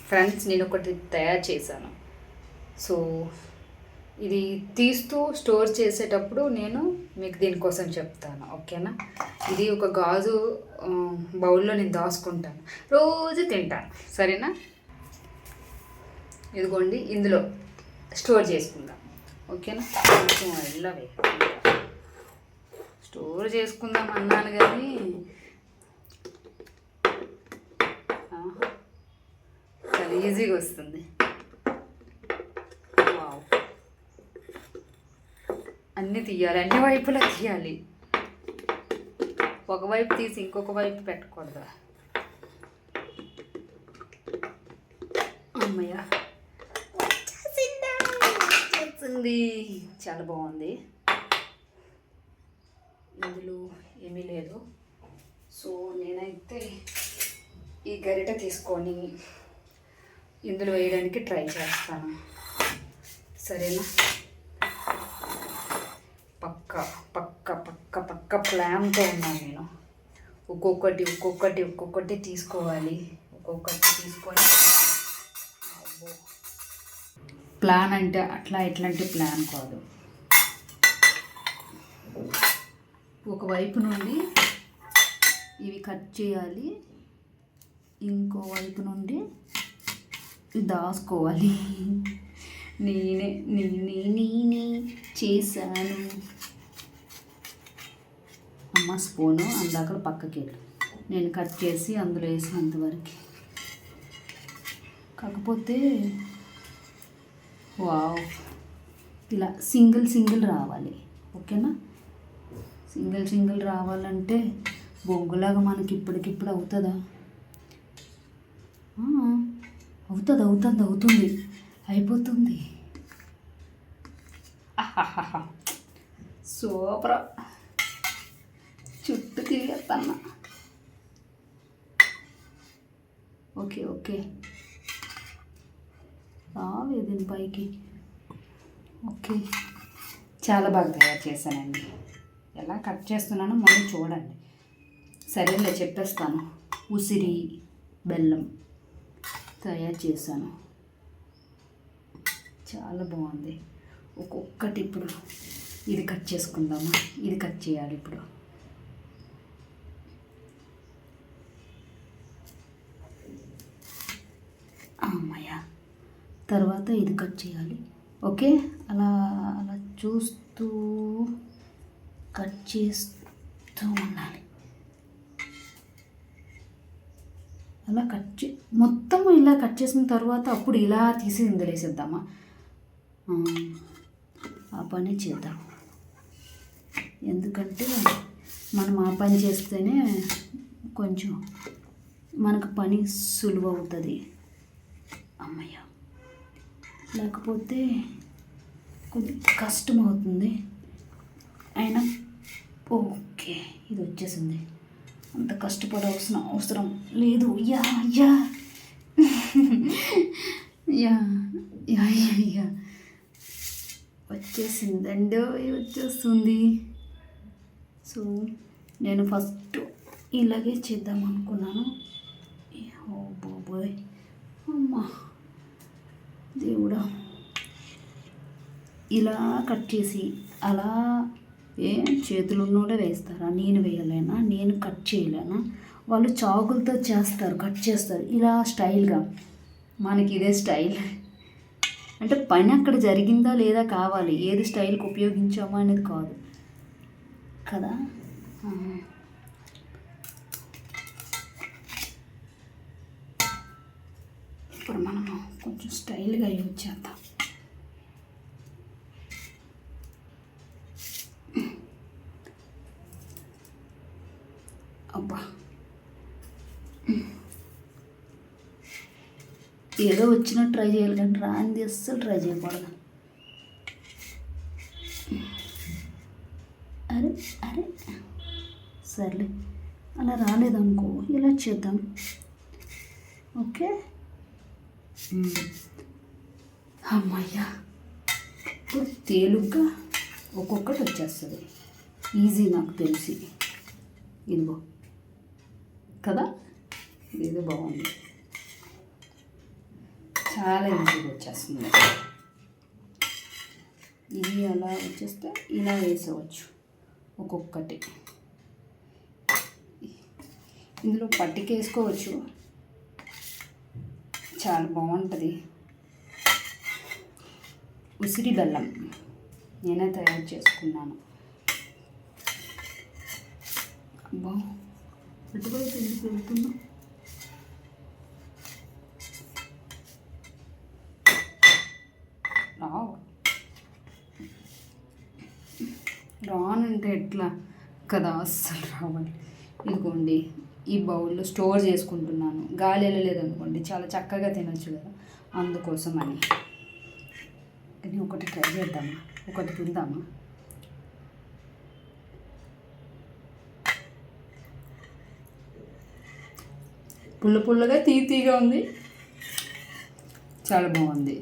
Friends, నేను ఒకటి తయారు చేశాను. సో ఇది తీస్తూ స్టోర్ చేసేటప్పుడు నేను మీకు దీనికోసం చెప్తాను, ఓకేనా? ఇది ఒక గాజు బౌల్లో నేను దాచుకుంటాను, రోజు తింటాను, సరేనా? ఇదిగోండి, ఇందులో స్టోర్ చేసుకుందాం, ఓకేనా? కొంచెం వెళ్ళవే, స్టోర్ చేసుకుందాం అన్నాను కానీ చాలా ఈజీగా వస్తుంది. వావ్, అన్నీ తీయాలి, అన్ని వైపులా తీయాలి. ఒకవైపు తీసి ఇంకొక వైపు పెట్టకూడదు. అమ్మయ్య, వచ్చేసింది, చాలా బాగుంది. ఇందులో ఏమీ లేదు. సో నేనైతే ఈ గరిట తీసుకొని ఇందులో వేయడానికి ట్రై చేస్తాను, సరేనా? పక్క పక్క పక్క పక్క ప్లాన్తో ఉన్నాను నేను. ఒక్కొక్కటి తీసుకోవాలి, ఒక్కొక్కటి తీసుకొని. ప్లాన్ అంటే అట్లా ఇట్లాంటి ప్లాన్ కాదు. ఒకవైపు నుండి ఇవి కట్ చేయాలి, ఇంకో వైపు నుండి దాచుకోవాలి. నేనే చేశాను. అమ్మ స్పూను అందాక పక్కకి వెళ్ళి నేను కట్ చేసి అందులో వేసినంతవరకు. కాకపోతే వావ్, ఇలా సింగిల్ రావాలి, ఓకేనా? సింగిల్ రావాలంటే బొంగులాగా మనకి ఇప్పటికిప్పుడు అవుతుందా? అవుతుంది, అయిపోతుంది. సూపర్, చుట్టూ తిరిగేస్తాను. ఓకే రావే దీని పైకి. ఓకే, చాలా బాగా తయారు చేశానండి. ఎలా కట్ చేస్తున్నానో మళ్ళీ చూడండి. సరేలే, చెప్పేస్తాను. ఉసిరి బెల్లం తయారు చేశాను, చాలా బాగుంది. ఒక్కొక్కటి ఇప్పుడు ఇది కట్ చేసుకుందామా? ఇది కట్ చేయాలి ఇప్పుడు. అమ్మయ్య, తర్వాత ఇది కట్ చేయాలి. ఓకే, అలా చూస్తూ కట్ చేస్తూ ఉండాలి. అలా మొత్తం ఇలా కట్ చేసిన తర్వాత అప్పుడు ఇలా తీసి ఇందులో వేసేద్దామా? ఆ పని చేద్దాం, ఎందుకంటే మనం ఆ పని చేస్తేనే కొంచెం మనకు పని సులువు అవుతుంది. అమ్మయ్య, లేకపోతే కొంచెం కష్టం అవుతుంది. అయినా ఓకే, ఇది వచ్చేసింది. అంత కష్టపడాల్సిన అవసరం లేదు. Yeah yeah yeah yeah yeah వచ్చేసిందండి, వచ్చేస్తుంది. సో నేను ఫస్ట్ ఇలాగే చేద్దాం అనుకున్నాను. ఓ బాబోయ్, అమ్మా దేవుడా, ఇలా కట్ చేసి అలా చేతులు ఉన్నోడే వేస్తారా? నేను వేయలేనా? నేను కట్ చేయలేనా? వాళ్ళు చాకులతో చేస్తారు, కట్ చేస్తారు ఇలా స్టైల్గా. మనకి ఇదే స్టైల్ అంటే పని అక్కడ జరిగిందా లేదా కావాలి, ఏది స్టైల్కి ఉపయోగించామా అనేది కాదు కదా. ఇప్పుడు మనము కొంచెం స్టైల్గా యూజ్ చేద్దాం. అబ్బా, ఏదో వచ్చినట్టు ట్రై చేయాలి కానీ రాంది అస్సలు ట్రై చేయకూడదు. అరే సర్లే, అలా రాలేదనుకో ఇలా చేద్దాం, ఓకే? అమ్మయ్యా, ఇప్పుడు తేలిగ్గా ఒక్కొక్కటి వచ్చేస్తుంది, ఈజీ నాకు తెలిసి. ఇదిగో కదా, ఇది బాగుంది. చాలా ఈజీగా వచ్చేస్తుంది. ఇది అలా వచ్చేస్తే ఇలా వేసవచ్చు ఒక్కొక్కటి. ఇందులో పట్టిక వేసుకోవచ్చు, చాలా బాగుంటుంది. ఉసిరి బెల్లం నేనే తయారు చేసుకున్నాను. అబ్బా పెట్టుబడి ఎందుకు వెళ్తున్నా. రానంటే ఎట్లా కదా, అస్సలు రావాలి. ఇదిగోండి ఈ బౌల్లో స్టోర్ చేసుకుంటున్నాను. గాలి వెళ్ళలేదనుకోండి చాలా చక్కగా తినొచ్చు కదా, అందుకోసం అని. కానీ ఒకటి ట్రై చేద్దామా, ఒకటి తిందామా. పుల్ల పుల్లగా తీగా ఉంది, చాలా బాగుంది.